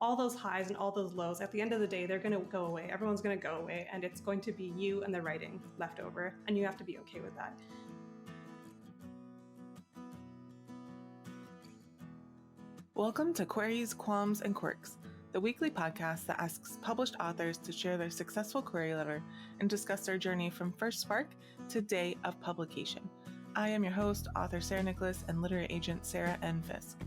all those highs and all those lows, at the end of the day, they're going to go away. Everyone's going to go away, and it's going to be you and the writing left over, and you have to be okay with that. Welcome to Queries, Qualms, and Quirks, the weekly podcast that asks published authors to share their successful query letter and discuss their journey from first spark to day of publication. I am your host, author Sarah Nicolas, and literary agent Sarah N. Fisk.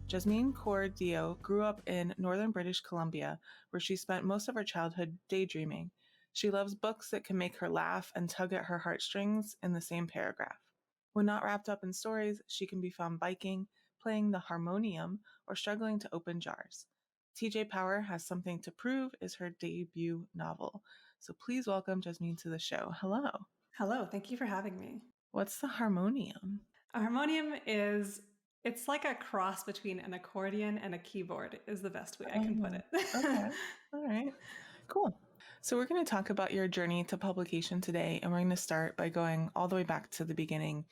Jesmeen Kaur Deo grew up in northern British Columbia, where she spent most of her childhood daydreaming. She loves books that can make her laugh and tug at her heartstrings in the same paragraph. When not wrapped up in stories, she can be found biking, playing the harmonium, or struggling to open jars. TJ Powar Has Something to Prove is her debut novel. So please welcome Jesmeen to the show. Hello. Hello, thank you for having me. What's the harmonium? A harmonium it's like a cross between an accordion and a keyboard is the best way I can put it. Okay. All right. Cool. So we're going to talk about your journey to publication today, and we're going to start by going all the way back to the beginning.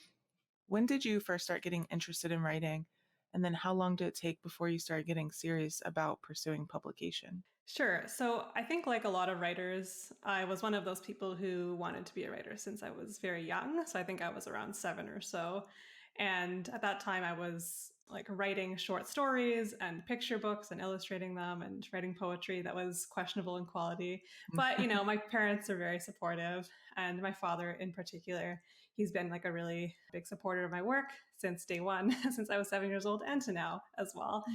When did you first start getting interested in writing? And then how long did it take before you started getting serious about pursuing publication? Sure. So I think like a lot of writers, I was one of those people who wanted to be a writer since I was very young. So I think I was around 7 or so. And at that time I was like writing short stories and picture books and illustrating them and writing poetry that was questionable in quality. But, my parents are very supportive, and my father in particular, he's been like a really big supporter of my work since day one, since I was 7 years old and to now as well.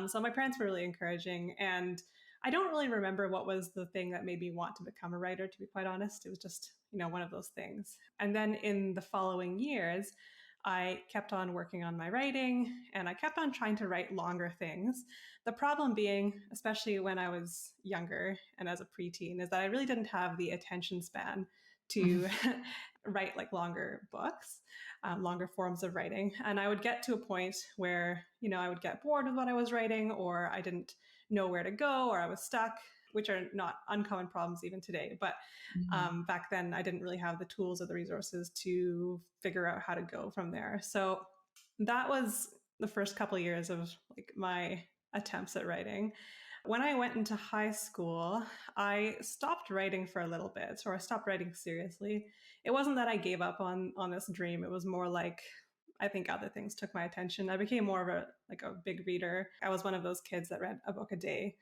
So my parents were really encouraging, and I don't really remember what was the thing that made me want to become a writer, to be quite honest. It was just, one of those things. And then in the following years, I kept on working on my writing, and I kept on trying to write longer things. The problem being, especially when I was younger and as a preteen, is that I really didn't have the attention span to write like longer books, longer forms of writing. And I would get to a point where, I would get bored with what I was writing, or I didn't know where to go, or I was stuck, which are not uncommon problems even today. But back then, I didn't really have the tools or the resources to figure out how to go from there. So that was the first couple of years of like my attempts at writing. When I went into high school, I stopped writing for a little bit, or I stopped writing seriously. It wasn't that I gave up on this dream. It was more like I think other things took my attention. I became more of a big reader. I was one of those kids that read a book a day.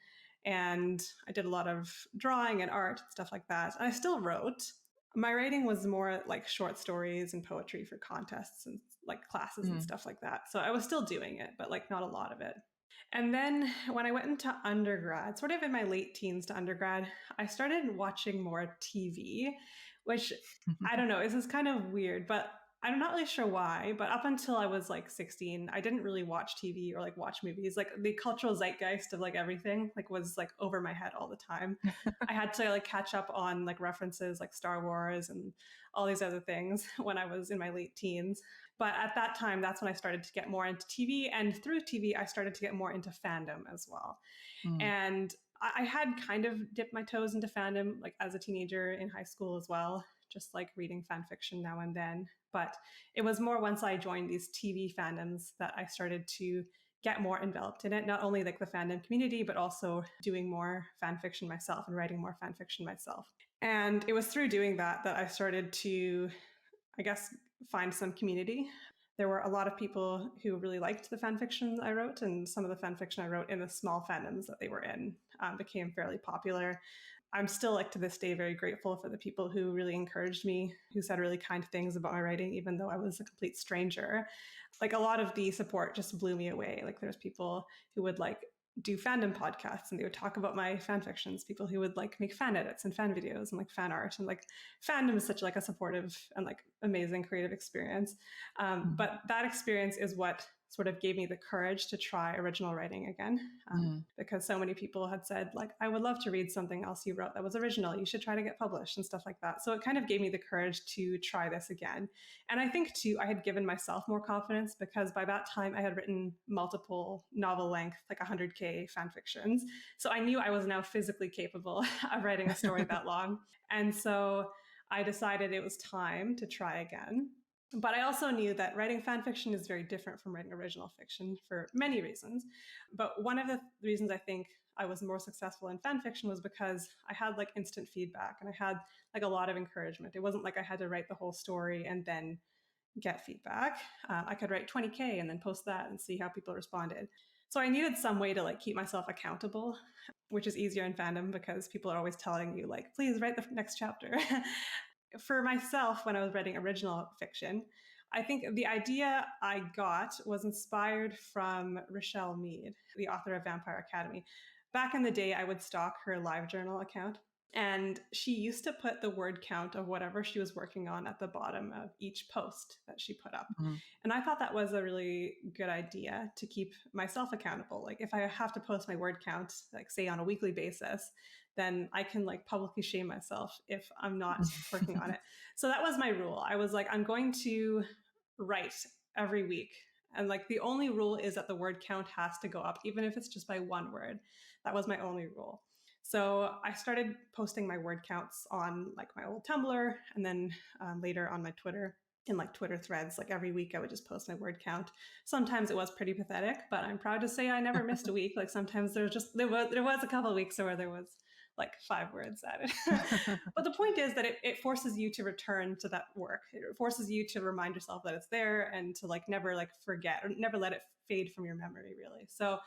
And I did a lot of drawing and art and stuff like that. And I still wrote. My writing was more like short stories and poetry for contests and like classes and stuff like that. So I was still doing it, but like not a lot of it. And then when I went into undergrad, sort of in my late teens to undergrad, I started watching more TV, which I don't know, this is kind of weird, but I'm not really sure why, but up until I was like 16, I didn't really watch TV or like watch movies. Like the cultural zeitgeist of like everything like was like over my head all the time. I had to like catch up on like references like Star Wars and all these other things when I was in my late teens. But at that time, that's when I started to get more into TV. And through TV, I started to get more into fandom as well. And I had kind of dipped my toes into fandom like as a teenager in high school as well, just like reading fan fiction now and then. But it was more once I joined these TV fandoms that I started to get more enveloped in it, not only like the fandom community, but also doing more fan fiction myself and writing more fan fiction myself. And it was through doing that I started to, I guess, find some community. There were a lot of people who really liked the fan fiction I wrote, and some of the fan fiction I wrote in the small fandoms that they were in became fairly popular. I'm still like to this day very grateful for the people who really encouraged me, who said really kind things about my writing, even though I was a complete stranger. Like a lot of the support just blew me away. Like there's people who would like do fandom podcasts and they would talk about my fan fictions, people who would like make fan edits and fan videos and like fan art, and like fandom is such like a supportive and like amazing creative experience. But that experience is what sort of gave me the courage to try original writing again, because so many people had said like, I would love to read something else you wrote that was original. You should try to get published and stuff like that. So it kind of gave me the courage to try this again. And I think too, I had given myself more confidence because by that time I had written multiple novel length, like 100K fan fictions. So I knew I was now physically capable of writing a story that long. And so I decided it was time to try again. But I also knew that writing fan fiction is very different from writing original fiction for many reasons. But one of the reasons I think I was more successful in fan fiction was because I had like instant feedback and I had like a lot of encouragement. It wasn't like I had to write the whole story and then get feedback. I could write 20K and then post that and see how people responded. So I needed some way to like keep myself accountable, which is easier in fandom because people are always telling you like, please write the next chapter. For myself, when I was writing original fiction, I think the idea I got was inspired from Richelle Mead, the author of Vampire Academy. Back in the day, I would stalk her live journal account, and she used to put the word count of whatever she was working on at the bottom of each post that she put up. Mm-hmm. And I thought that was a really good idea to keep myself accountable. Like if I have to post my word count, like say on a weekly basis, then I can like publicly shame myself if I'm not working on it. So that was my rule. I was like, I'm going to write every week. And like the only rule is that the word count has to go up, even if it's just by one word. That was my only rule. So I started posting my word counts on like my old Tumblr and then later on my Twitter in like Twitter threads. Like every week I would just post my word count. Sometimes it was pretty pathetic, but I'm proud to say I never missed a week. Like sometimes there was a couple of weeks where there was like 5 words added. But the point is that it forces you to return to that work. It forces you to remind yourself that it's there and to like never like forget or never let it fade from your memory, really. So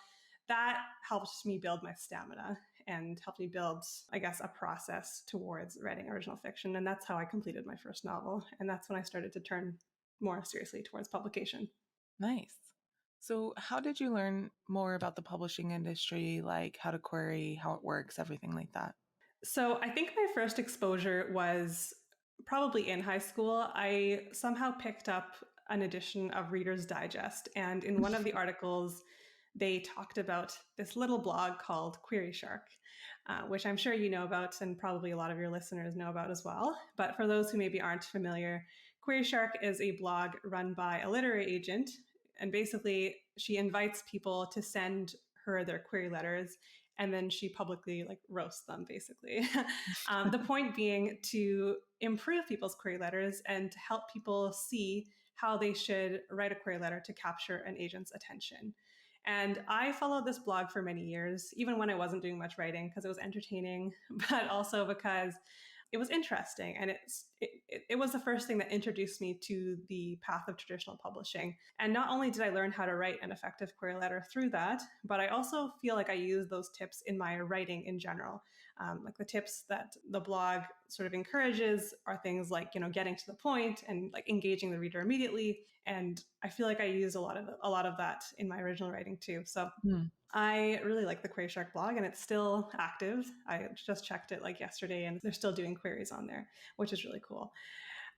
that helped me build my stamina and helped me build, I guess, a process towards writing original fiction. And that's how I completed my first novel. And that's when I started to turn more seriously towards publication. Nice. So how did you learn more about the publishing industry, like how to query, how it works, everything like that? So I think my first exposure was probably in high school. I somehow picked up an edition of Reader's Digest. And in one of the articles, they talked about this little blog called Query Shark, which I'm sure you know about and probably a lot of your listeners know about as well. But for those who maybe aren't familiar, Query Shark is a blog run by a literary agent. And basically, she invites people to send her their query letters and then she publicly like roasts them basically. The point being to improve people's query letters and to help people see how they should write a query letter to capture an agent's attention. And I followed this blog for many years, even when I wasn't doing much writing, because it was entertaining, but also because it was interesting. And it was the first thing that introduced me to the path of traditional publishing. And not only did I learn how to write an effective query letter through that, but I also feel like I use those tips in my writing in general. Like the tips that the blog sort of encourages are things like, getting to the point and like engaging the reader immediately. And I feel like I use a lot of that in my original writing too. So I really like the Query Shark blog and it's still active. I just checked it like yesterday and they're still doing queries on there, which is really cool.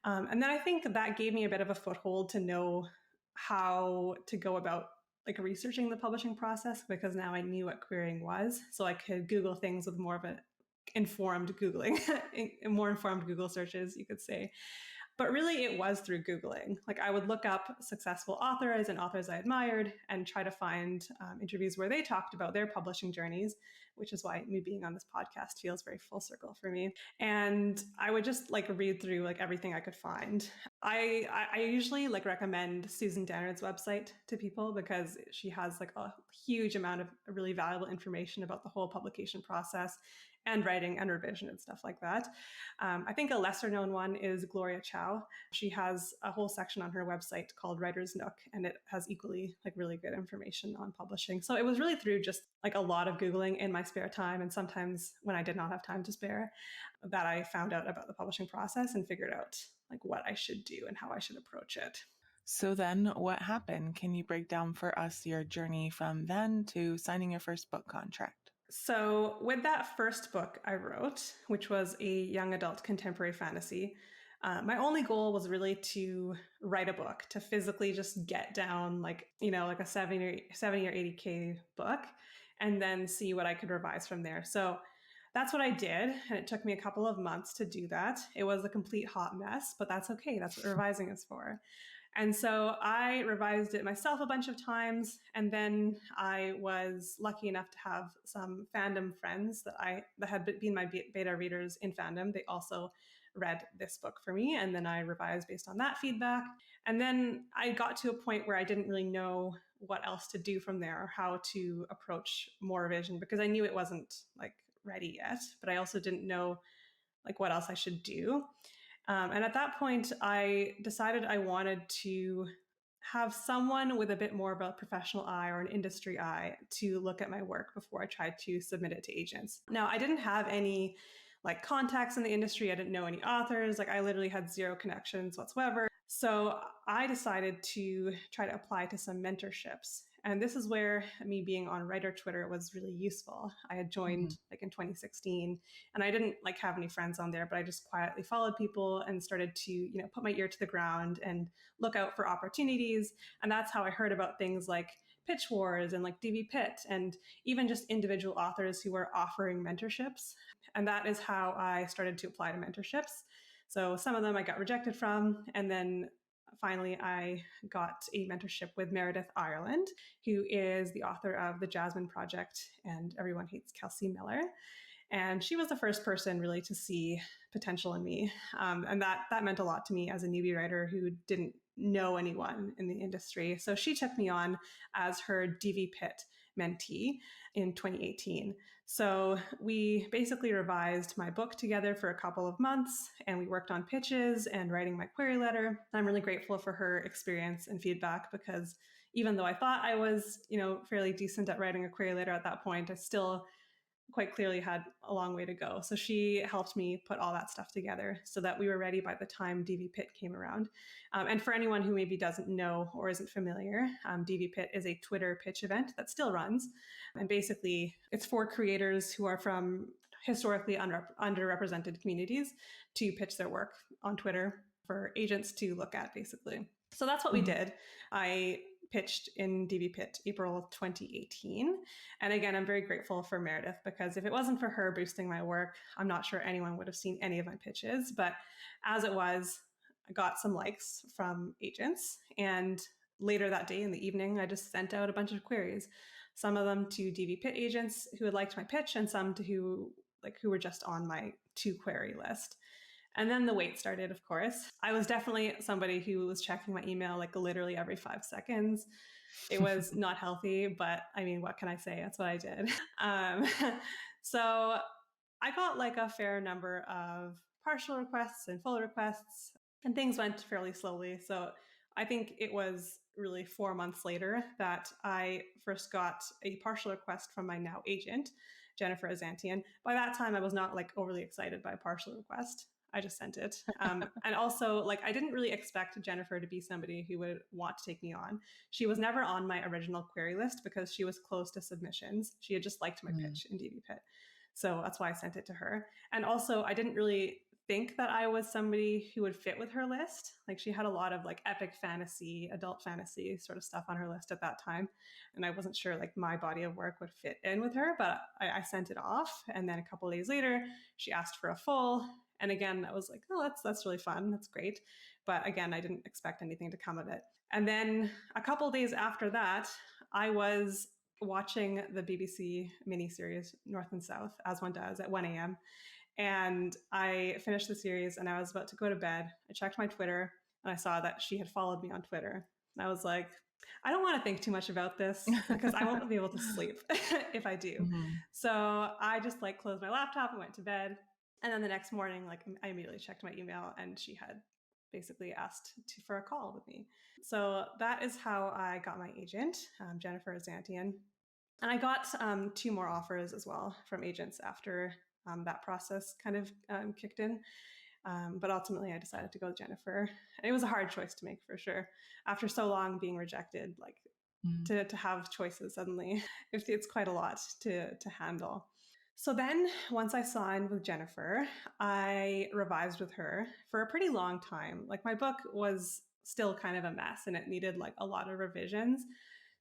And then I think that gave me a bit of a foothold to know how to go about like researching the publishing process because now I knew what querying was. So I could Google things with more of an informed Googling, more informed Google searches, you could say. But really, it was through Googling. Like I would look up successful authors and authors I admired and try to find interviews where they talked about their publishing journeys, which is why me being on this podcast feels very full circle for me. And I would just like read through like everything I could find. I usually like recommend Susan Dennard's website to people because she has like a huge amount of really valuable information about the whole publication process and writing and revision and stuff like that. I think a lesser known one is Gloria Chow. She has a whole section on her website called Writer's Nook, and it has equally like really good information on publishing. So it was really through just like a lot of Googling in my spare time, and sometimes when I did not have time to spare, that I found out about the publishing process and figured out like what I should do and how I should approach it. So then what happened? Can you break down for us your journey from then to signing your first book contract? So, with that first book I wrote, which was a young adult contemporary fantasy, my only goal was really to write a book, to physically just get down like, like a 70 or 80K book, and then see what I could revise from there. So that's what I did. And it took me a couple of months to do that. It was a complete hot mess, but that's okay. That's what revising is for. And so I revised it myself a bunch of times. And then I was lucky enough to have some fandom friends that had been my beta readers in fandom. They also read this book for me. And then I revised based on that feedback. And then I got to a point where I didn't really know what else to do from there, or how to approach more revision, because I knew it wasn't like ready yet, but I also didn't know like what else I should do. And at that point, I decided I wanted to have someone with a bit more of a professional eye or an industry eye to look at my work before I tried to submit it to agents. Now, I didn't have any like contacts in the industry. I didn't know any authors. Like I literally had zero connections whatsoever. So I decided to try to apply to some mentorships. And this is where me being on writer Twitter was really useful. I had joined like in 2016, and I didn't like have any friends on there, but I just quietly followed people and started to, you know, put my ear to the ground and look out for opportunities. And that's how I heard about things like Pitch Wars and like DV Pit, and even just individual authors who were offering mentorships. And that is how I started to apply to mentorships. So some of them I got rejected from, and then finally I got a mentorship with Meredith Ireland, who is the author of The Jasmine Project and Everyone Hates Kelsey Miller. And she was the first person really to see potential in me. And that meant a lot to me as a newbie writer who didn't know anyone in the industry. So she took me on as her DV Pit mentee in 2018. So we basically revised my book together for a couple of months, and we worked on pitches and writing my query letter. I'm really grateful for her experience and feedback, because even though I thought I was, you know, fairly decent at writing a query letter at that point, I still quite clearly had a long way to go. So she helped me put all that stuff together so that we were ready by the time DV Pit came around. And for anyone who maybe doesn't know or isn't familiar, DV Pit is a Twitter pitch event that still runs. And basically, it's for creators who are from historically underrepresented communities to pitch their work on Twitter for agents to look at, basically. So that's what we did. I pitched in DV Pit April 2018. And again, I'm very grateful for Meredith, because if it wasn't for her boosting my work, I'm not sure anyone would have seen any of my pitches. But as it was, I got some likes from agents. And later that day in the evening, I just sent out a bunch of queries, some of them to DV Pit agents who had liked my pitch, and some to who were just on my to query list. And then the wait started, of course. I was definitely somebody who was checking my email like literally every 5 seconds. It was not healthy, but I mean, what can I say? That's what I did. So I got like a fair number of partial requests and full requests, and things went fairly slowly. So I think it was really 4 months later that I first got a partial request from my now agent, Jennifer Azantian. By that time, I was not like overly excited by a partial request. I just sent it. And also, like, I didn't really expect Jennifer to be somebody who would want to take me on. She was never on my original query list because she was close to submissions. She had just liked my pitch in DV Pit. So that's why I sent it to her. And also, I didn't really think that I was somebody who would fit with her list. Like, she had a lot of like epic fantasy, adult fantasy sort of stuff on her list at that time. And I wasn't sure like my body of work would fit in with her, but I sent it off. And then a couple of days later, she asked for a full. And again, I was like, oh, that's really fun. That's great. But again, I didn't expect anything to come of it. And then a couple of days after that, I was watching the BBC miniseries North and South, as one does, at 1 a.m. And I finished the series and I was about to go to bed. I checked my Twitter and I saw that she had followed me on Twitter. And I was like, I don't want to think too much about this because I won't be able to sleep if I do. So I just like closed my laptop and went to bed. And then the next morning, like I immediately checked my email and she had basically asked for a call with me. So that is how I got my agent, Jennifer Azantian. And I got 2 more offers as well from agents after that process kind of kicked in. But ultimately I decided to go with Jennifer. And it was a hard choice to make for sure. After so long being rejected, like to have choices suddenly, it's quite a lot to handle. So then once I signed with Jennifer, I revised with her for a pretty long time. Like my book was still kind of a mess and it needed like a lot of revisions.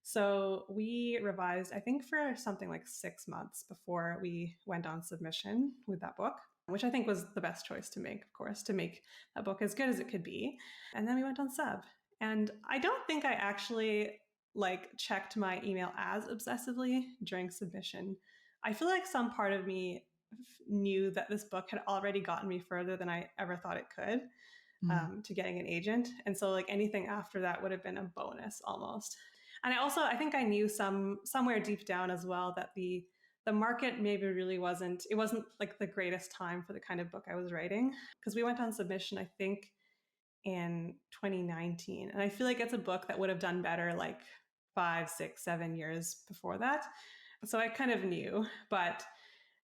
So we revised, I think, for something like 6 months before we went on submission with that book, which I think was the best choice to make, of course, to make that book as good as it could be. And then we went on sub. And I don't think I actually like checked my email as obsessively during submission. I feel like some part of me knew that this book had already gotten me further than I ever thought it could to getting an agent. And so like anything after that would have been a bonus almost. And I think I knew somewhere deep down as well that the market maybe really it wasn't like the greatest time for the kind of book I was writing, because we went on submission, I think, in 2019. And I feel like it's a book that would have done better like 5, 6, 7 years before that. So I kind of knew, but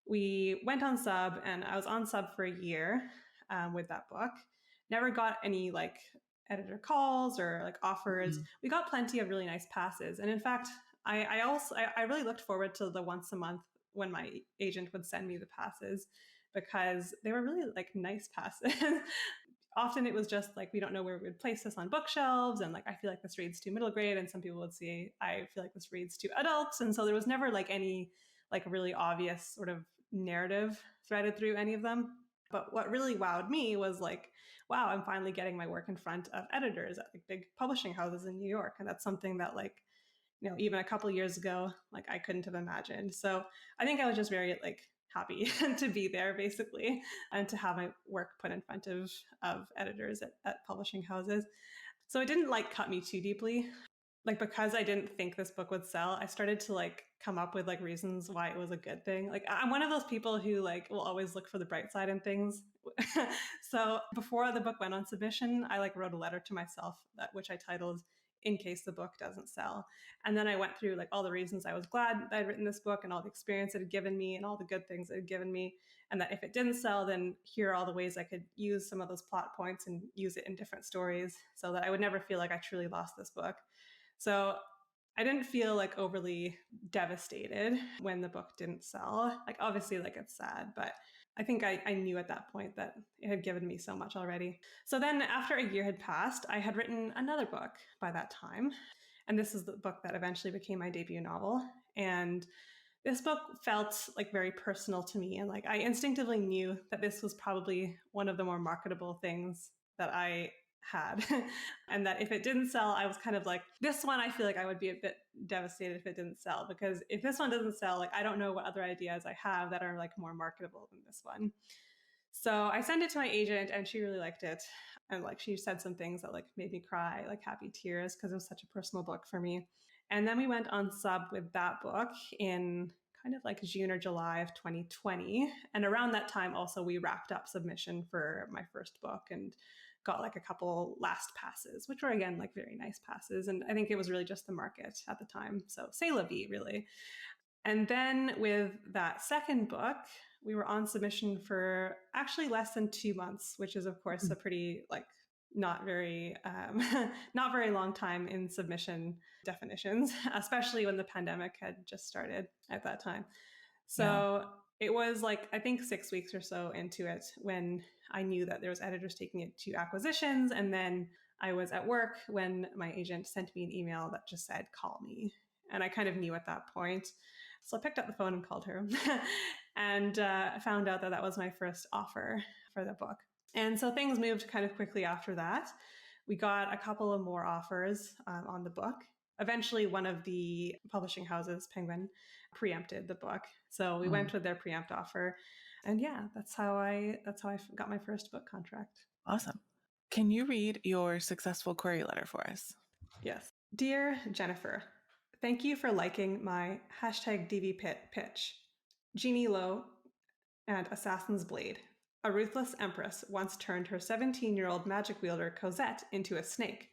we went on sub and I was on sub for a year with that book. Never got any like editor calls or like offers. We got plenty of really nice passes. And in fact, I really looked forward to the once a month when my agent would send me the passes, because they were really like nice passes. Often it was just like, we don't know where we would place this on bookshelves. And like, I feel like this reads too middle grade. And some people would say, I feel like this reads too adults. And so there was never like any like really obvious sort of narrative threaded through any of them. But what really wowed me was like, wow, I'm finally getting my work in front of editors at like big publishing houses in New York. And that's something that like, even a couple of years ago, like I couldn't have imagined. So I think I was just very like happy to be there basically, and to have my work put in front of editors at publishing houses. So it didn't like cut me too deeply. Like, because I didn't think this book would sell, I started to like come up with like reasons why it was a good thing. Like, I'm one of those people who like will always look for the bright side in things. So before the book went on submission, I like wrote a letter to myself which I titled "In Case the Book Doesn't Sell." And then I went through like all the reasons I was glad that I'd written this book and all the experience it had given me and all the good things it had given me. And that if it didn't sell, then here are all the ways I could use some of those plot points and use it in different stories, so that I would never feel like I truly lost this book. So I didn't feel like overly devastated when the book didn't sell. Like, obviously, like it's sad, but I think I knew at that point that it had given me so much already. So then after a year had passed, I had written another book by that time. And this is the book that eventually became my debut novel. And this book felt like very personal to me. And like I instinctively knew that this was probably one of the more marketable things that I had. And that if it didn't sell, I was kind of like, this one, I feel like I would be a bit devastated if it didn't sell, because if this one doesn't sell, like I don't know what other ideas I have that are like more marketable than this one. So I sent it to my agent and she really liked it. And like she said some things that like made me cry, like happy tears, because it was such a personal book for me. And then we went on sub with that book in kind of like June or July of 2020. And around that time also we wrapped up submission for my first book and got like a couple last passes, which were again like very nice passes. And I think it was really just the market at the time. So c'est la vie, really. And then with that second book, we were on submission for actually less than 2 months, which is of course a pretty like not very not very long time in submission definitions, especially when the pandemic had just started at that time. So it was like, I think 6 weeks or so into it when I knew that there was editors taking it to acquisitions. And then I was at work when my agent sent me an email that just said, call me. And I kind of knew at that point. So I picked up the phone and called her and found out that that was my first offer for the book. And so things moved kind of quickly after that. We got a couple of more offers on the book. Eventually, one of the publishing houses, Penguin, preempted the book. So we went with their preempt offer. And yeah, that's how I got my first book contract. Awesome. Can you read your successful query letter for us? Yes. Dear Jennifer, thank you for liking my #DVPit pitch. Jeannie Lo and Assassin's Blade. A ruthless empress once turned her 17-year-old magic wielder Cosette into a snake,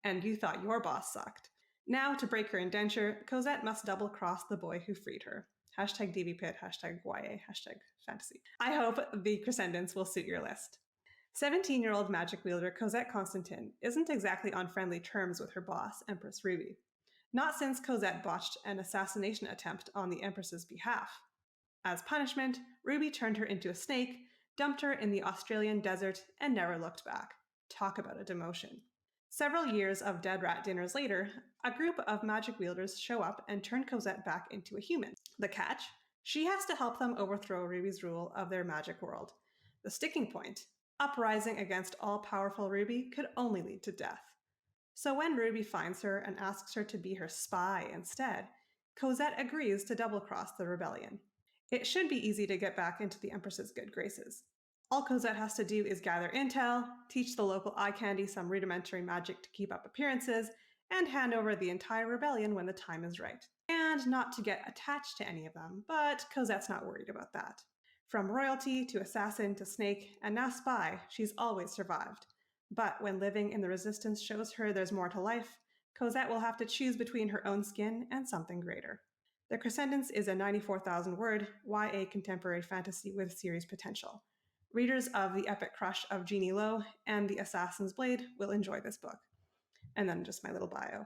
and you thought your boss sucked. Now, to break her indenture, Cosette must double-cross the boy who freed her. #DVPit, #YA, #fantasy. I hope the crescendants will suit your list. 17-year-old magic wielder Cosette Constantin isn't exactly on friendly terms with her boss, Empress Ruby. Not since Cosette botched an assassination attempt on the Empress's behalf. As punishment, Ruby turned her into a snake, dumped her in the Australian desert, and never looked back. Talk about a demotion. Several years of dead rat dinners later, a group of magic wielders show up and turn Cosette back into a human. The catch? She has to help them overthrow Ruby's rule of their magic world. The sticking point? Uprising against all-powerful Ruby could only lead to death. So when Ruby finds her and asks her to be her spy instead, Cosette agrees to double-cross the rebellion. It should be easy to get back into the Empress's good graces. All Cosette has to do is gather intel, teach the local eye candy some rudimentary magic to keep up appearances, and hand over the entire rebellion when the time is right. And not to get attached to any of them, but Cosette's not worried about that. From royalty to assassin to snake and now spy, she's always survived. But when living in the resistance shows her there's more to life, Cosette will have to choose between her own skin and something greater. The Crescendants is a 94,000 word YA contemporary fantasy with series potential. Readers of The Epic Crush of Jeannie Lo and The Assassin's Blade will enjoy this book. And then just my little bio.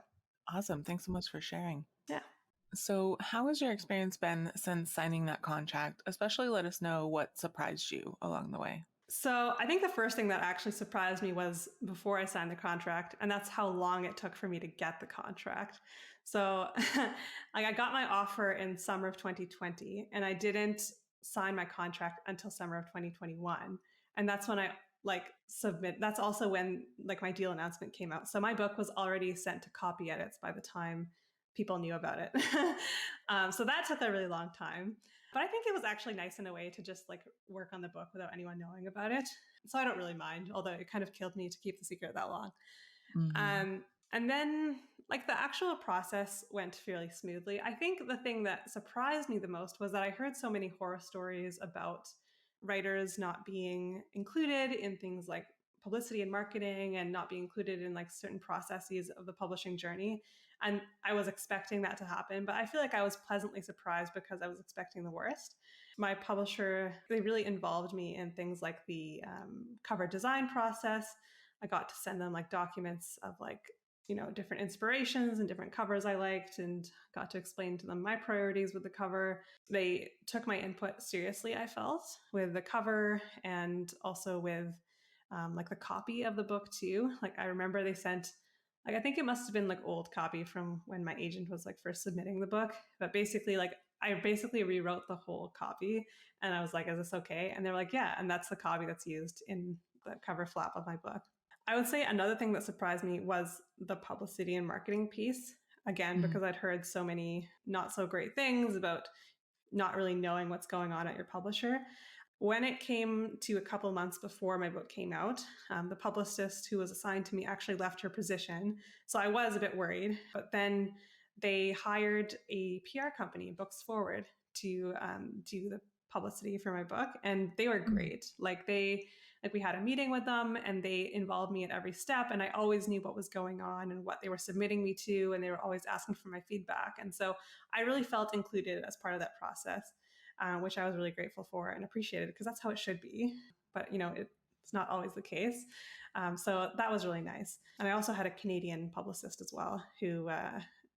Awesome. Thanks so much for sharing. Yeah. So, how has your experience been since signing that contract? Especially let us know what surprised you along the way. So I think the first thing that actually surprised me was before I signed the contract, and that's how long it took for me to get the contract. So like I got my offer in summer of 2020, and I didn't sign my contract until summer of 2021. And that's when I that's also when like my deal announcement came out. So my book was already sent to copy edits by the time people knew about it. So that took a really long time. But I think it was actually nice in a way to just like work on the book without anyone knowing about it. So I don't really mind, although it kind of killed me to keep the secret that long. Mm-hmm. And then like the actual process went fairly smoothly. I think the thing that surprised me the most was that I heard so many horror stories about writers not being included in things like publicity and marketing and not being included in like certain processes of the publishing journey. And I was expecting that to happen, but I feel like I was pleasantly surprised because I was expecting the worst. My publisher, they really involved me in things like the cover design process. I got to send them like documents of like, you know, different inspirations and different covers I liked, and got to explain to them my priorities with the cover. They took my input seriously, I felt, with the cover and also with like the copy of the book too. Like I remember they sent, like I think it must have been like old copy from when my agent was like first submitting the book, but basically like I basically rewrote the whole copy, and I was like, is this okay? And they're like, yeah, and that's the copy that's used in the cover flap of my book. I would say another thing that surprised me was the publicity and marketing piece. Again, because I'd heard so many not so great things about not really knowing what's going on at your publisher. When it came to a couple months before my book came out, the publicist who was assigned to me actually left her position. So I was a bit worried. But then they hired a PR company, Books Forward, to do the publicity for my book. And they were great. We had a meeting with them and they involved me at every step. And I always knew what was going on and what they were submitting me to. And they were always asking for my feedback. And so I really felt included as part of that process, which I was really grateful for and appreciated because that's how it should be. But, you know, it's not always the case. So that was really nice. And I also had a Canadian publicist as well who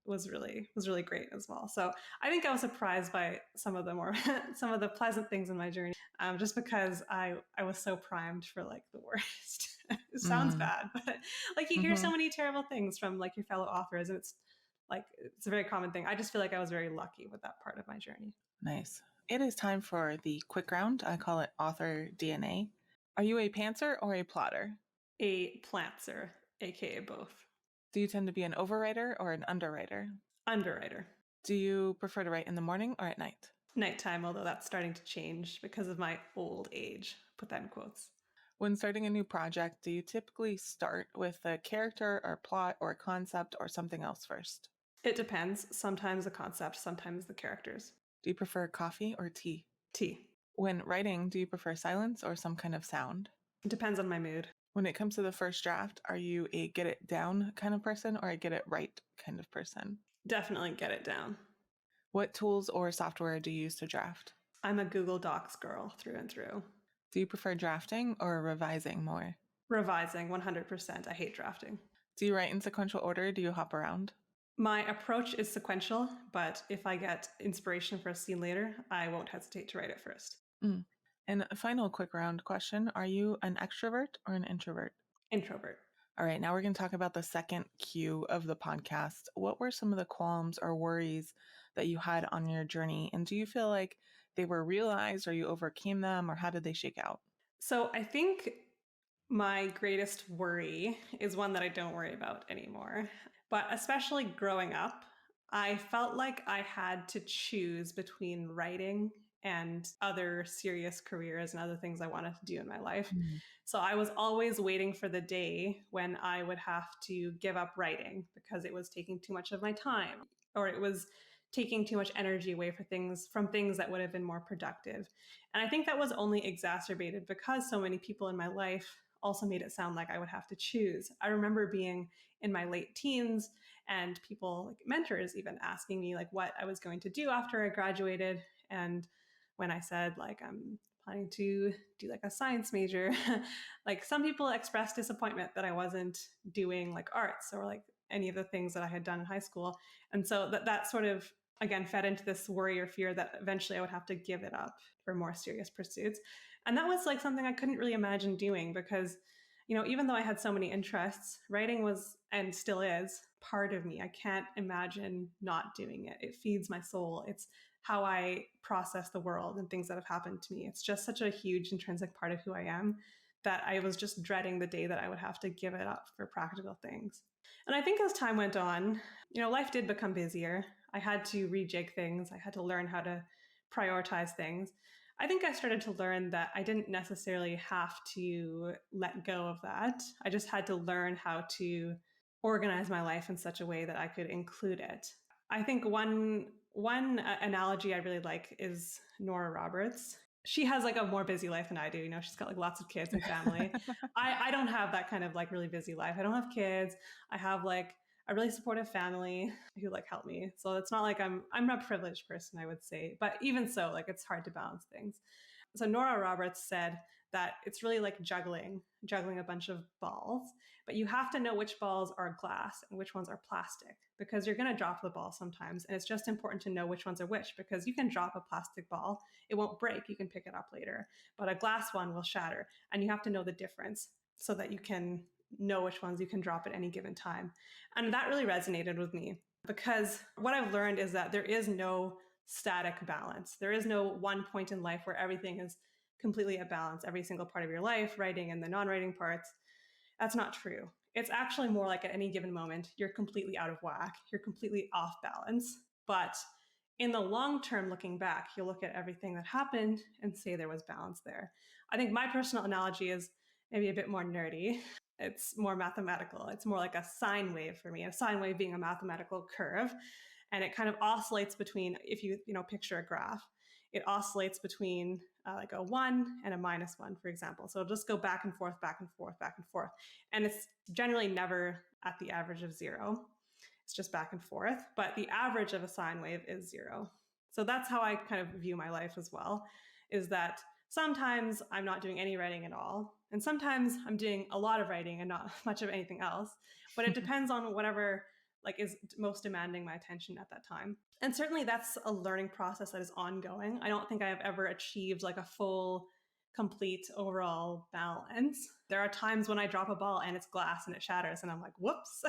was really great as well. So I think I was surprised by some of the pleasant things in my journey, just because I was so primed for like the worst. It sounds bad, but like you hear so many terrible things from like your fellow authors, and it's a very common thing. I just feel like I was very lucky with that part of my journey. Nice. It is time for the quick round. I call it author DNA. Are you a pantser or a plotter? A plantser, aka both. Do you tend to be an overwriter or an underwriter? Underwriter. Do you prefer to write in the morning or at night? Nighttime, although that's starting to change because of my old age. Put that in quotes. When starting a new project, do you typically start with a character or plot or concept or something else first? It depends. Sometimes the concept, sometimes the characters. Do you prefer coffee or tea? Tea. When writing, do you prefer silence or some kind of sound? It depends on my mood. When it comes to the first draft, are you a get it down kind of person or a get it right kind of person? Definitely get it down. What tools or software do you use to draft? I'm a Google Docs girl through and through. Do you prefer drafting or revising more? Revising, 100%. I hate drafting. Do you write in sequential order? Do you hop around? My approach is sequential, but if I get inspiration for a scene later, I won't hesitate to write it first. And a final quick round question. Are you an extrovert or an introvert? Introvert. All right, now we're going to talk about the second Q of the podcast. What were some of the qualms or worries that you had on your journey? And do you feel like they were realized or you overcame them, or how did they shake out? So I think my greatest worry is one that I don't worry about anymore. But especially growing up, I felt like I had to choose between writing and other serious careers and other things I wanted to do in my life. Mm. So I was always waiting for the day when I would have to give up writing because it was taking too much of my time, or it was taking too much energy away from things that would have been more productive. And I think that was only exacerbated because so many people in my life also made it sound like I would have to choose. I remember being in my late teens and people, like mentors, even asking me like what I was going to do after I graduated. And when I said like I'm planning to do like a science major, like some people expressed disappointment that I wasn't doing like arts or like any of the things that I had done in high school. And so that sort of again fed into this worry or fear that eventually I would have to give it up for more serious pursuits. And that was like something I couldn't really imagine doing because, even though I had so many interests, writing was and still is part of me. I can't imagine not doing it. It feeds my soul. It's how I process the world and things that have happened to me. It's just such a huge intrinsic part of who I am that I was just dreading the day that I would have to give it up for practical things. And I think as time went on, life did become busier. I had to rejig things. I had to learn how to prioritize things. I think I started to learn that I didn't necessarily have to let go of that. I just had to learn how to organize my life in such a way that I could include it. I think one analogy I really like is Nora Roberts. She has like a more busy life than I do. She's got like lots of kids and family. I don't have that kind of like really busy life. I don't have kids. I have like a really supportive family who like help me. So it's not like I'm a privileged person, I would say. But even so, like it's hard to balance things. So Nora Roberts said that it's really like juggling a bunch of balls, but you have to know which balls are glass and which ones are plastic because you're going to drop the ball sometimes. And it's just important to know which ones are which because you can drop a plastic ball. It won't break. You can pick it up later, but a glass one will shatter and you have to know the difference so that you can know which ones you can drop at any given time. And that really resonated with me because what I've learned is that there is no static balance. There is no one point in life where everything is completely at balance, every single part of your life, writing and the non-writing parts. That's not true. It's actually more like at any given moment, you're completely out of whack, you're completely off balance. But in the long term, looking back, you'll look at everything that happened and say there was balance there. I think my personal analogy is maybe a bit more nerdy. It's more mathematical. It's more like a sine wave for me, a sine wave being a mathematical curve. And it kind of oscillates between, if you picture a graph, it oscillates between like a 1 and a -1, for example. So it'll just go back and forth, back and forth, back and forth. And it's generally never at the average of 0. It's just back and forth. But the average of a sine wave is 0. So that's how I kind of view my life as well, is that sometimes I'm not doing any writing at all. And sometimes I'm doing a lot of writing and not much of anything else. But it depends on whatever like is most demanding my attention at that time. And certainly that's a learning process that is ongoing. I don't think I have ever achieved like a full, complete overall balance. There are times when I drop a ball and it's glass and it shatters and I'm like, whoops.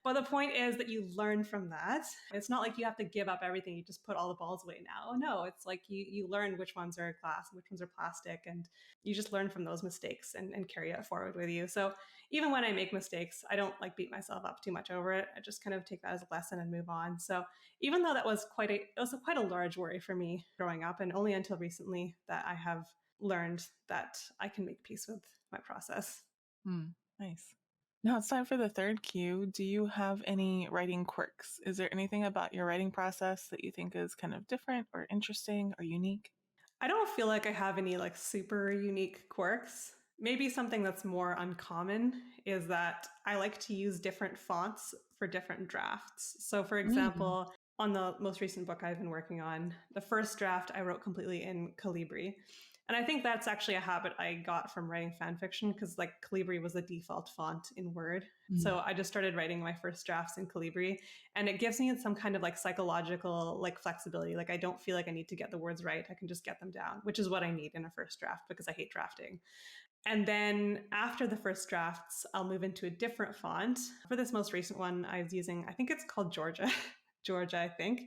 But the point is that you learn from that. It's not like you have to give up everything. You just put all the balls away now. No, it's like you learn which ones are glass and which ones are plastic. And you just learn from those mistakes and carry it forward with you. So even when I make mistakes, I don't like beat myself up too much over it. I just kind of take that as a lesson and move on. So even though that was quite a large worry for me growing up, and only until recently that I have learned that I can make peace with my process. Nice. Now it's time for the third cue. Do you have any writing quirks? Is there anything about your writing process that you think is kind of different or interesting or unique? I don't feel like I have any like super unique quirks. Maybe something that's more uncommon is that I like to use different fonts for different drafts. So for example, on the most recent book I've been working on, the first draft I wrote completely in Calibri. And I think that's actually a habit I got from writing fan fiction because like Calibri was the default font in Word. So I just started writing my first drafts in Calibri and it gives me some kind of like psychological like flexibility. Like I don't feel like I need to get the words right. I can just get them down, which is what I need in a first draft because I hate drafting. And then after the first drafts, I'll move into a different font. For this most recent one, I was using, I think it's called Georgia. Georgia, I think.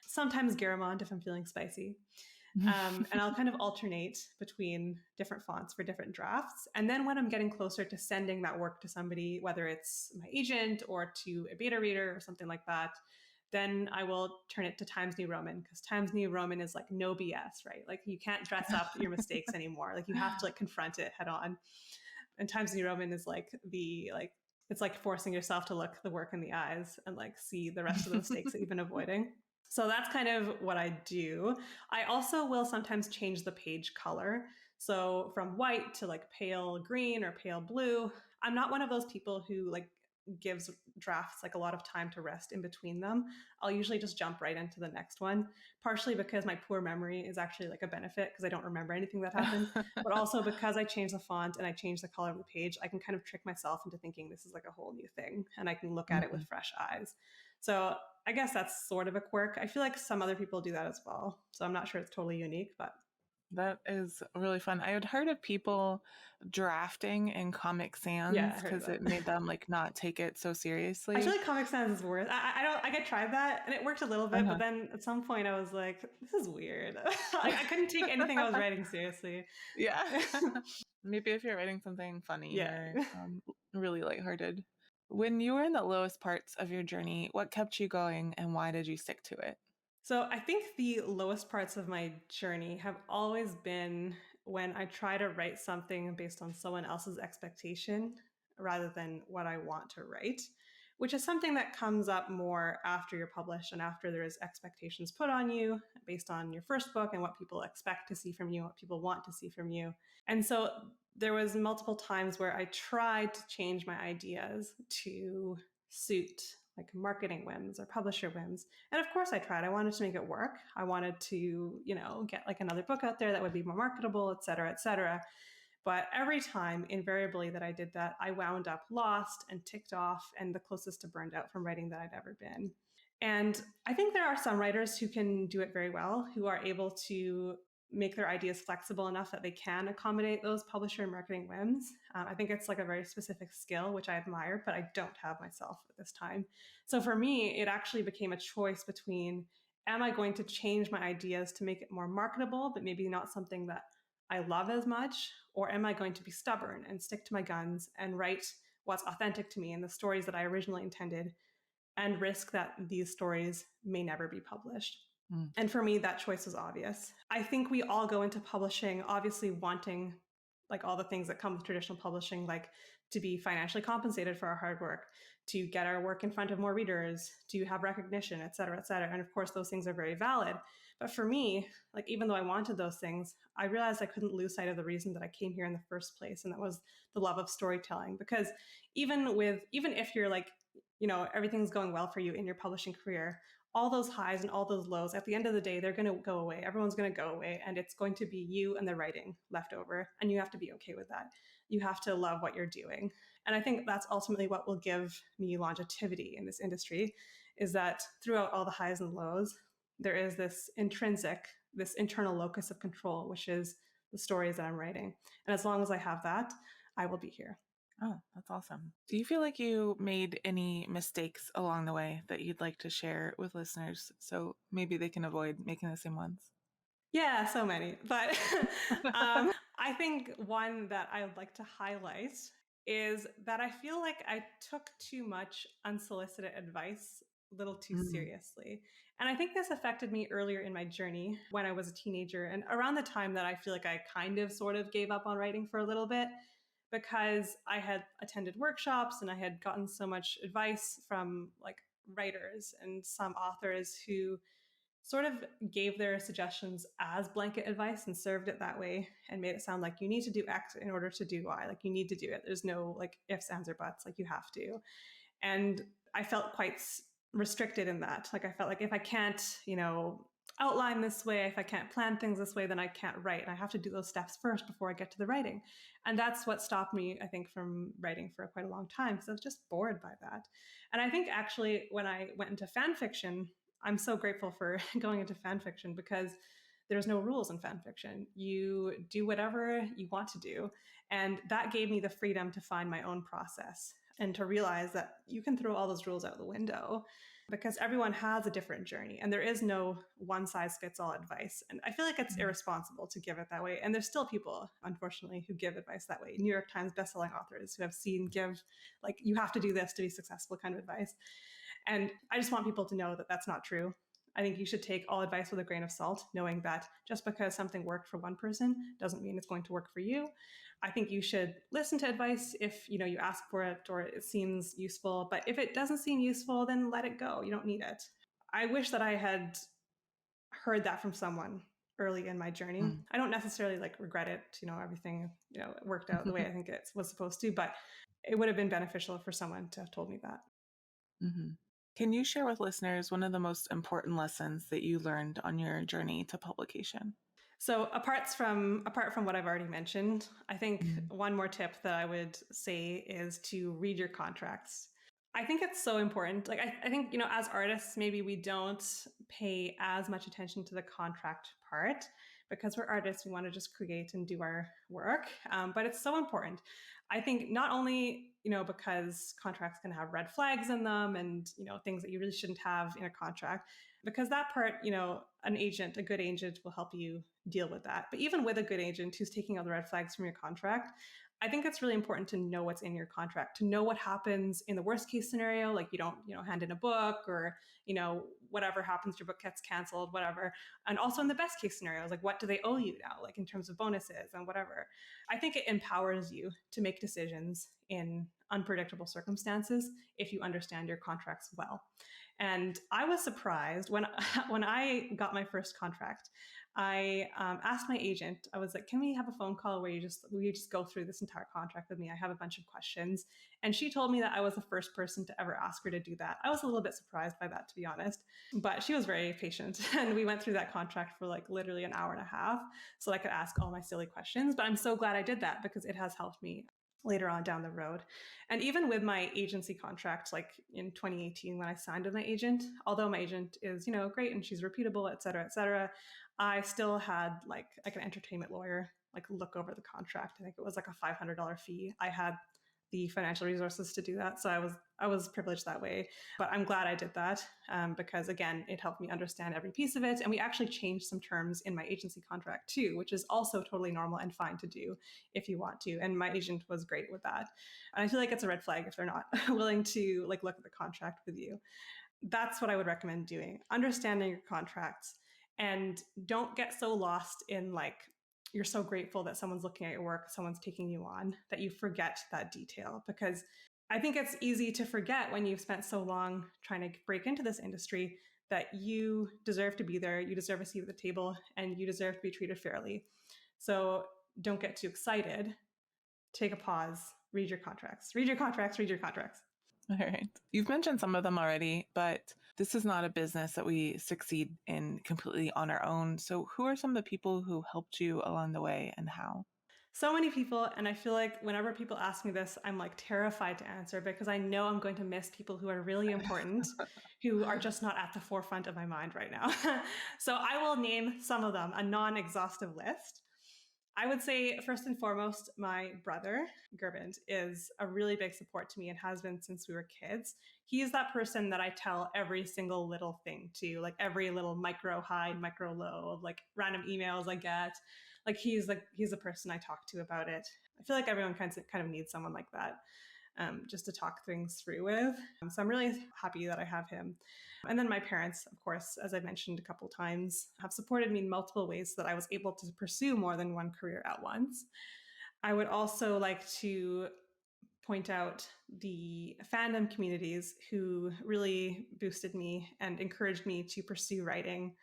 Sometimes Garamond if I'm feeling spicy. And I'll kind of alternate between different fonts for different drafts. And then when I'm getting closer to sending that work to somebody, whether it's my agent or to a beta reader or something like that, then I will turn it to Times New Roman, because Times New Roman is like no BS, right? Like you can't dress up your mistakes anymore. Like you have to like confront it head on. And Times New Roman is like it's like forcing yourself to look the work in the eyes and like see the rest of the mistakes that you've been avoiding. So that's kind of what I do. I also will sometimes change the page color. So from white to like pale green or pale blue. I'm not one of those people who like gives drafts like a lot of time to rest in between them. I'll usually just jump right into the next one, partially because my poor memory is actually like a benefit because I don't remember anything that happened, but also because I change the font and I change the color of the page, I can kind of trick myself into thinking this is like a whole new thing and I can look at it with fresh eyes. So I guess that's sort of a quirk. I feel like some other people do that as well. So I'm not sure it's totally unique, but That is really fun. I had heard of people drafting in Comic yeah, Sans I heard of because it that. made them like not take it so I seriously. feel like Comic Sans is worse. I don't. Like I tried that and it worked a little bit, but then at some point I was like, "This is weird." I couldn't take anything I was writing seriously. Yeah. Maybe if you're writing something funny Yeah. or really lighthearted. When you were in the lowest parts of your journey, what kept you going and why did you stick to it? So I think the lowest parts of my journey have always been when I try to write something based on someone else's expectation rather than what I want to write, which is something that comes up more after you're published and after there's expectations put on you based on your first book and what people expect to see from you, what people want to see from you. And so there was multiple times where I tried to change my ideas to suit like marketing whims or publisher whims. And of course I tried. I wanted to make it work. I wanted to, get like another book out there that would be more marketable, et cetera, et cetera. But every time, invariably, that I did that, I wound up lost and ticked off and the closest to burned out from writing that I'd ever been. And I think there are some writers who can do it very well, who are able to make their ideas flexible enough that they can accommodate those publisher and marketing whims. I think it's like a very specific skill, which I admire, but I don't have myself at this time. So for me, it actually became a choice between, am I going to change my ideas to make it more marketable, but maybe not something that I love as much? Or am I going to be stubborn and stick to my guns and write what's authentic to me and the stories that I originally intended and risk that these stories may never be published? And for me, that choice was obvious. I think we all go into publishing obviously wanting like all the things that come with traditional publishing, like to be financially compensated for our hard work, to get our work in front of more readers, to have recognition, et cetera, et cetera. And of course, those things are very valid. But for me, like even though I wanted those things, I realized I couldn't lose sight of the reason that I came here in the first place. And that was the love of storytelling. Because even if you're like, everything's going well for you in your publishing career, all those highs and all those lows, at the end of the day, they're going to go away. Everyone's going to go away. And it's going to be you and the writing left over. And you have to be okay with that. You have to love what you're doing. And I think that's ultimately what will give me longevity in this industry, is that throughout all the highs and lows, there is this internal locus of control, which is the stories that I'm writing. And as long as I have that, I will be here. Oh, that's awesome. Do you feel like you made any mistakes along the way that you'd like to share with listeners so maybe they can avoid making the same ones? Yeah, so many. But I think one that I would like to highlight is that I feel like I took too much unsolicited advice a little too seriously. And I think this affected me earlier in my journey when I was a teenager and around the time that I feel like I kind of sort of gave up on writing for a little bit, because I had attended workshops and I had gotten so much advice from like writers and some authors who sort of gave their suggestions as blanket advice and served it that way and made it sound like you need to do X in order to do Y. Like you need to do it. There's no like ifs, ands, or buts. Like you have to. And I felt quite restricted in that. Like I felt like if I can't, outline this way, if I can't plan things this way, then I can't write. And I have to do those steps first before I get to the writing. And that's what stopped me, I think, from writing for quite a long time, because I was just bored by that. And I think actually when I went into fan fiction, I'm so grateful for going into fan fiction, because there's no rules in fan fiction. You do whatever you want to do. And that gave me the freedom to find my own process and to realize that you can throw all those rules out the window, because everyone has a different journey and there is no one size fits all advice. And I feel like it's irresponsible to give it that way. And there's still people, unfortunately, who give advice that way. New York Times bestselling authors who have seen give like, you have to do this to be successful kind of advice. And I just want people to know that that's not true. I think you should take all advice with a grain of salt, knowing that just because something worked for one person doesn't mean it's going to work for you. I think you should listen to advice if you ask for it or it seems useful. But if it doesn't seem useful, then let it go. You don't need it. I wish that I had heard that from someone early in my journey. I don't necessarily regret it. Everything worked out the way I think it was supposed to, but it would have been beneficial for someone to have told me that. Mm-hmm. Can you share with listeners one of the most important lessons that you learned on your journey to publication? So apart from what I've already mentioned, I think one more tip that I would say is to read your contracts. I think it's so important. I think, as artists, maybe we don't pay as much attention to the contract part because we're artists. We want to just create and do our work. But it's so important. I think not only, because contracts can have red flags in them and, things that you really shouldn't have in a contract, because that part, a good agent will help you deal with that. But even with a good agent who's taking all the red flags from your contract, I think it's really important to know what's in your contract, to know what happens in the worst case scenario, like you don't, hand in a book or, whatever happens, your book gets canceled, whatever. And also in the best case scenarios, like what do they owe you now, like in terms of bonuses and whatever. I think it empowers you to make decisions in unpredictable circumstances if you understand your contracts well. And I was surprised when I got my first contract. I asked my agent, I was like, can we have a phone call where you just go through this entire contract with me? I have a bunch of questions. And she told me that I was the first person to ever ask her to do that. I was a little bit surprised by that, to be honest, but she was very patient. And we went through that contract for literally an hour and a half so I could ask all my silly questions. But I'm so glad I did that because it has helped me later on down the road. And even with my agency contract, like in 2018, when I signed with my agent, although my agent is, great and she's reputable, et cetera, I still had like an entertainment lawyer, look over the contract. I think it was like a $500 fee. I had the financial resources to do that. So I was privileged that way, but I'm glad I did that because again, it helped me understand every piece of it. And we actually changed some terms in my agency contract too, which is also totally normal and fine to do if you want to. And my agent was great with that. And I feel like it's a red flag if they're not willing to look at the contract with you. That's what I would recommend doing. Understanding your contracts and don't get so lost in you're so grateful that someone's looking at your work, someone's taking you on, that you forget that detail. Because I think it's easy to forget when you've spent so long trying to break into this industry that you deserve to be there, you deserve a seat at the table, and you deserve to be treated fairly. So don't get too excited. Take a pause, read your contracts. All right. You've mentioned some of them already, but this is not a business that we succeed in completely on our own. So who are some of the people who helped you along the way and how? So many people. And I feel like whenever people ask me this, I'm terrified to answer because I know I'm going to miss people who are really important, who are just not at the forefront of my mind right now. So I will name some of them, a non-exhaustive list. I would say, first and foremost, my brother, Gerbind, is a really big support to me and has been since we were kids. He's that person that I tell every single little thing to, every little micro high, micro low, random emails I get. He's the person I talk to about it. I feel like everyone kind of needs someone like that. Just to talk things through with. So I'm really happy that I have him. And then my parents, of course, as I mentioned a couple times, have supported me in multiple ways so that I was able to pursue more than one career at once. I would also like to point out the fandom communities who really boosted me and encouraged me to pursue writing.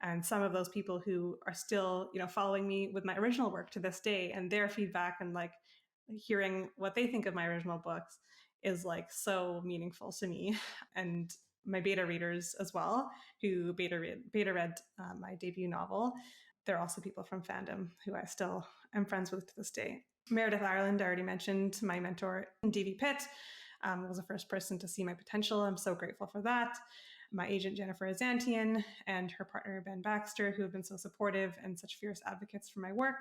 And some of those people who are still, following me with my original work to this day, and their feedback and hearing what they think of my original books is so meaningful to me. And my beta readers as well, who beta read my debut novel. They're also people from fandom who I still am friends with to this day. Meredith Ireland, I already mentioned, my mentor, D.V. Pitt, was the first person to see my potential. I'm so grateful for that. My agent, Jennifer Azantian, and her partner, Ben Baxter, who have been so supportive and such fierce advocates for my work.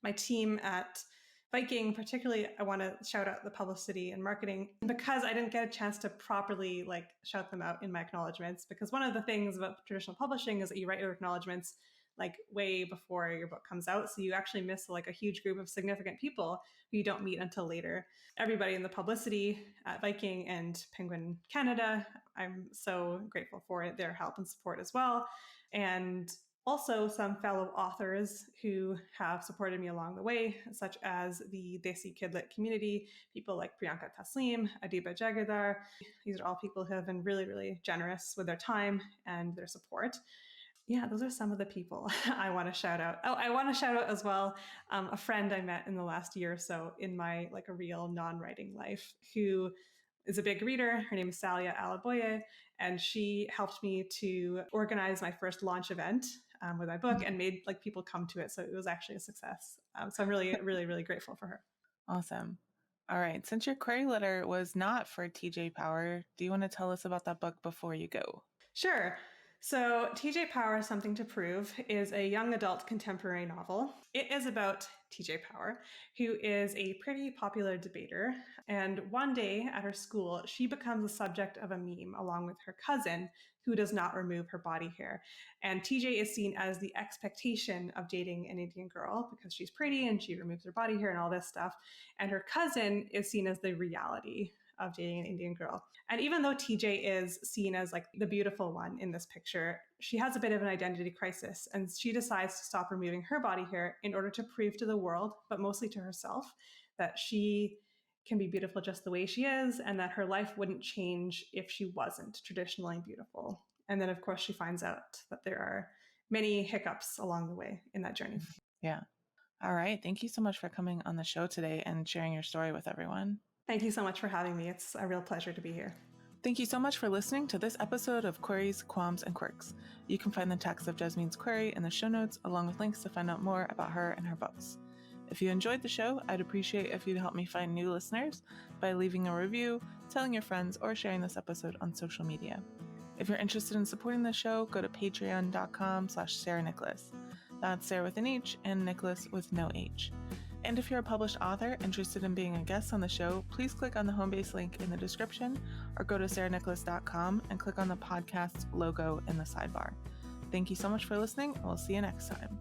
My team at Viking, particularly, I want to shout out the publicity and marketing because I didn't get a chance to properly shout them out in my acknowledgements. Because one of the things about traditional publishing is that you write your acknowledgements, like way before your book comes out. So you actually miss like a huge group of significant people who you don't meet until later. Everybody in the publicity at Viking and Penguin Canada, I'm so grateful for their help and support as well. And also some fellow authors who have supported me along the way, such as the Desi Kidlit community, people like Priyanka Taslim, Adiba Jagadar. These are all people who have been really, really generous with their time and their support. Yeah, those are some of the people I want to shout out. Oh, I want to shout out as well a friend I met in the last year or so in my like a real non-writing life who is a big reader. Her name is Salia Alaboye, and she helped me to organize my first launch event with my book and made like people come to it. So it was actually a success. So I'm really, really, really grateful for her. Awesome. All right. Since your query letter was not for TJ Powar, do you want to tell us about that book before you go? Sure. So, TJ Powar Has Something to Prove is a young adult contemporary novel. It is about TJ Powar, who is a pretty popular debater. And one day at her school, she becomes the subject of a meme along with her cousin, who does not remove her body hair. And TJ is seen as the expectation of dating an Indian girl because she's pretty and she removes her body hair and all this stuff. And her cousin is seen as the reality of dating an Indian girl. And even though TJ is seen as like the beautiful one in this picture, she has a bit of an identity crisis, and she decides to stop removing her body hair in order to prove to the world, but mostly to herself, that she can be beautiful just the way she is, and that her life wouldn't change if she wasn't traditionally beautiful. And then, of course, she finds out that there are many hiccups along the way in that journey. Yeah. All right. Thank you so much for coming on the show today and sharing your story with everyone. Thank you so much for having me. It's a real pleasure to be here. Thank you so much for listening to this episode of Queries, Qualms, and Quirks. You can find the text of Jesmeen's query in the show notes, along with links to find out more about her and her books. If you enjoyed the show, I'd appreciate if you'd help me find new listeners by leaving a review, telling your friends, or sharing this episode on social media. If you're interested in supporting the show, go to patreon.com/Sarah Nicolas. That's Sarah with an H and Nicolas with no H. And if you're a published author interested in being a guest on the show, please click on the home base link in the description or go to sarahnicolas.com and click on the podcast logo in the sidebar. Thank you so much for listening, and we'll see you next time.